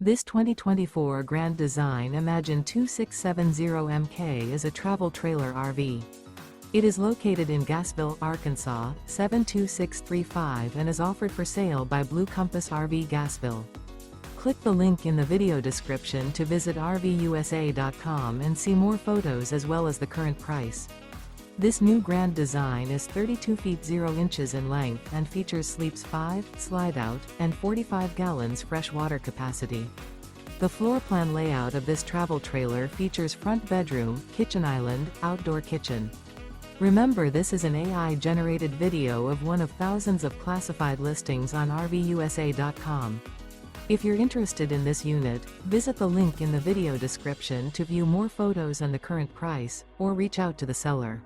This 2024 Grand Design Imagine 2670MK is a travel trailer RV. It is located in Gassville, Arkansas, 72635 and is offered for sale by Blue Compass RV Gassville. Click the link in the video description to visit RVUSA.com and see more photos as well as the current price. This new Grand Design is 32 feet 0 inches in length and features sleeps 5, Slideout, and 45 gallons fresh water capacity. The floor plan layout of this travel trailer features front bedroom, kitchen island, outdoor kitchen. Remember, this is an AI-generated video of one of thousands of classified listings on RVUSA.com. If you're interested in this unit, visit the link in the video description to view more photos and the current price, or reach out to the seller.